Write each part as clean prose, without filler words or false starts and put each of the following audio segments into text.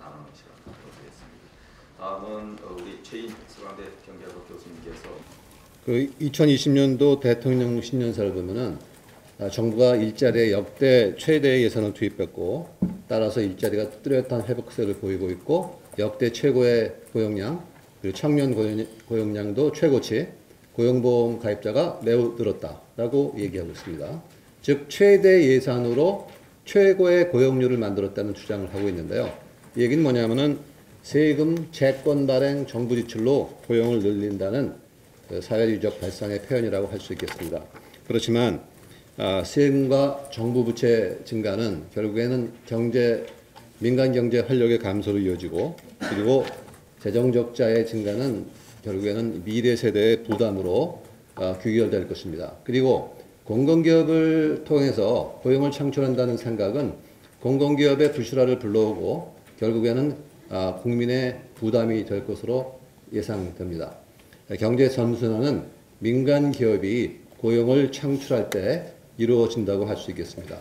나누는 시간 갖도록 하겠습니다. 다음은 우리 최인 서강대 경제학과 교수님께서 2020년도 대통령 신년사를 보면은 정부가 일자리에 역대 최대의 예산을 투입했고, 따라서 일자리가 뚜렷한 회복세를 보이고 있고, 역대 최고의 고용량, 그리고 청년 고용량도 최고치, 고용보험 가입자가 매우 늘었다라고 얘기하고 있습니다. 즉 최대 예산으로 최고의 고용률을 만들었다는 주장을 하고 있는데요. 이 얘기는 뭐냐면은 세금, 채권 발행, 정부 지출로 고용을 늘린다는 사회주의적 발상의 표현이라고 할 수 있겠습니다. 그렇지만 세금과 정부 부채 증가는 결국에는 민간 경제 활력의 감소로 이어지고, 그리고 재정 적자의 증가는 결국에는 미래 세대의 부담으로 귀결될 것입니다. 그리고 공공기업을 통해서 고용을 창출한다는 생각은 공공기업의 부실화를 불러오고 결국에는 국민의 부담이 될 것으로 예상됩니다. 경제 선순환은 민간 기업이 고용을 창출할 때 이루어진다고 할 수 있겠습니다.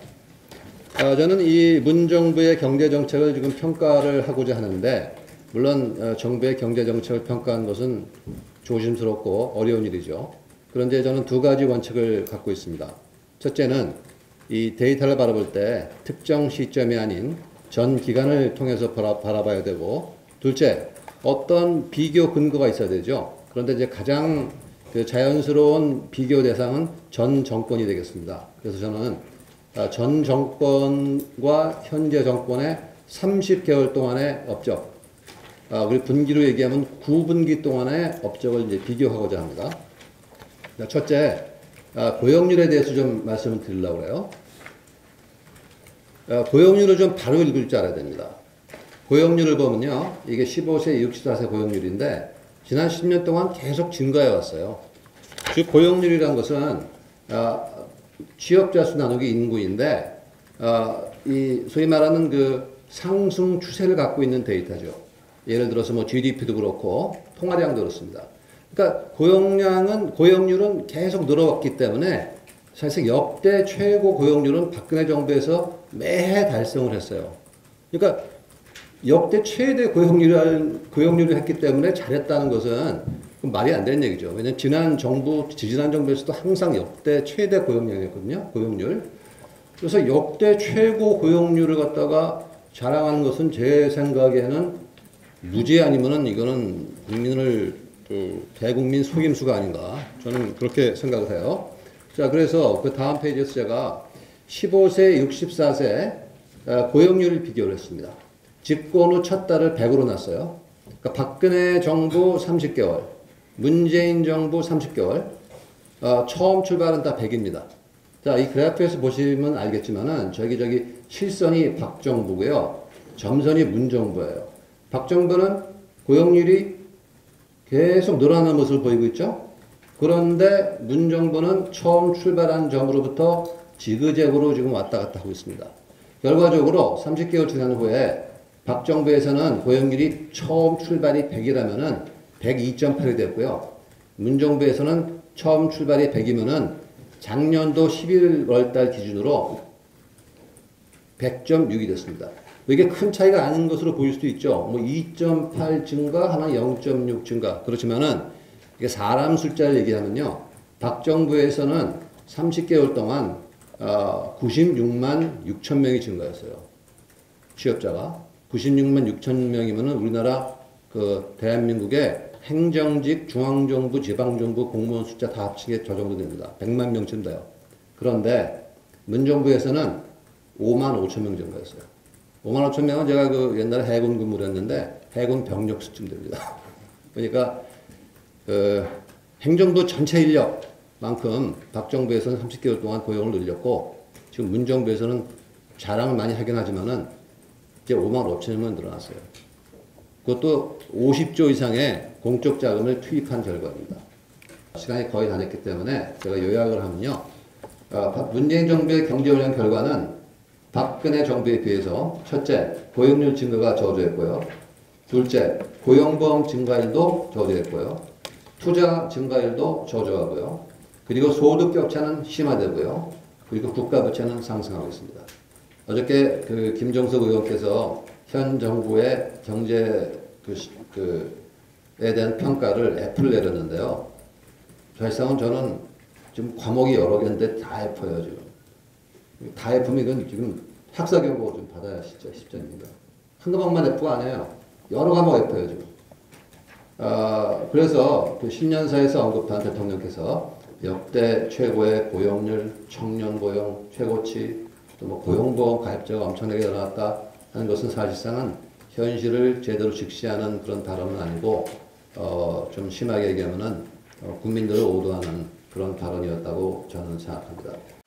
저는 이 문정부의 경제정책을 지금 평가를 하고자 하는데, 물론 정부의 경제정책을 평가하는 것은 조심스럽고 어려운 일이죠. 그런데 저는 두 가지 원칙을 갖고 있습니다. 첫째는 이 데이터를 바라볼 때 특정 시점이 아닌 전 기간을 통해서 바라봐야 되고, 둘째, 어떤 비교 근거가 있어야 되죠. 그런데 이제 가장 자연스러운 비교 대상은 전 정권이 되겠습니다. 그래서 저는 전 정권과 현재 정권의 30개월 동안의 업적, 그리고 분기로 얘기하면 9분기 동안의 업적을 이제 비교하고자 합니다. 첫째, 고용률에 대해서 좀 말씀을 드리려고 해요. 고용률을 좀 바로 읽을 줄 알아야 됩니다. 고용률을 보면요, 이게 15세, 64세 고용률인데 지난 10년 동안 계속 증가해 왔어요. 즉 고용률이란 것은 취업자 수 나누기 인구인데 이 소위 말하는 그 상승 추세를 갖고 있는 데이터죠. 예를 들어서 뭐 GDP도 그렇고 통화량도 그렇습니다. 그러니까 고용률은 계속 늘어왔기 때문에 사실 역대 최고 고용률은 박근혜 정부에서 매해 달성을 했어요. 그러니까 역대 최대 고용률을 했기 때문에 잘했다는 것은 말이 안 되는 얘기죠. 왜냐하면 지지난 정부에서도 항상 역대 최대 고용량이었거든요. 고용률. 그래서 역대 최고 고용률을 갖다가 자랑하는 것은 제 생각에는 무죄 아니면은 이거는 국민을 대국민 속임수가 아닌가. 저는 그렇게 생각을 해요. 자, 그래서 그 다음 페이지에서 제가 15세, 64세 고용률을 비교를 했습니다. 집권 후 첫 달을 100으로 놨어요. 그러니까 박근혜 정부 30개월, 문재인 정부 30개월, 처음 출발은 다 100입니다. 자, 이 그래프에서 보시면 알겠지만은 저기 실선이 박정부고요. 점선이 문정부예요. 박정부는 고용률이 계속 늘어나는 모습을 보이고 있죠. 그런데 문정부는 처음 출발한 점으로부터 지그재그로 지금 왔다 갔다 하고 있습니다. 결과적으로 30개월 지난 후에 박정부에서는 고용률이 처음 출발이 100이라면은 102.8이 됐고요. 문정부에서는 처음 출발이 100이면은 작년도 11월 달 기준으로 100.6이 됐습니다. 이게 큰 차이가 아닌 것으로 보일 수도 있죠. 뭐 2.8 증가, 하나 0.6 증가. 그렇지만은 이게 사람 숫자를 얘기하면요. 박정부에서는 30개월 동안 96만 6천 명이 증가했어요. 취업자가. 96만 6천 명이면은 우리나라 대한민국의 행정직, 중앙정부, 지방정부 공무원 숫자 다 합치게 저 정도 됩니다. 100만 명쯤 돼요. 그런데 문정부에서는 5만 5천 명 증가했어요. 5만 5천 명은 제가 옛날에 해군 근무를 했는데 해군 병력 수쯤 됩니다. 그러니까 행정부 전체 인력만큼 박정부에서는 30개월 동안 고용을 늘렸고, 지금 문정부에서는 자랑을 많이 하긴 하지만은 이제 5만 5천 명만 늘어났어요. 그것도 50조 이상의 공적 자금을 투입한 결과입니다. 시간이 거의 다 됐기 때문에 제가 요약을 하면요. 문재인 정부의 경제훈련 결과는 박근혜 정부에 비해서 첫째, 고용률 증가가 저조했고요. 둘째, 고용보험 증가율도 저조했고요. 투자 증가율도 저조하고요. 그리고 소득 격차는 심화되고요. 그리고 국가 부채는 상승하고 있습니다. 어저께 김정석 의원께서 현 정부의 경제 에 대한 평가를 F를 내렸는데요. 사실상은 저는 지금 과목이 여러 개인데 다 F예요, 지금. 다 F면 이건 지금 학사 경고 좀 받아야 십전입니다. 한 과목만 F가 아니에요. 여러 과목 F예요, 지금. 그래서 그 10년사에서 언급한 대통령께서 역대 최고의 고용률, 청년 고용 최고치, 또 뭐 고용보험 가입자가 엄청나게 늘어났다 하는 것은 사실상은 현실을 제대로 직시하는 그런 발언은 아니고 좀 심하게 얘기하면은 국민들을 오도하는 그런 발언이었다고 저는 생각합니다.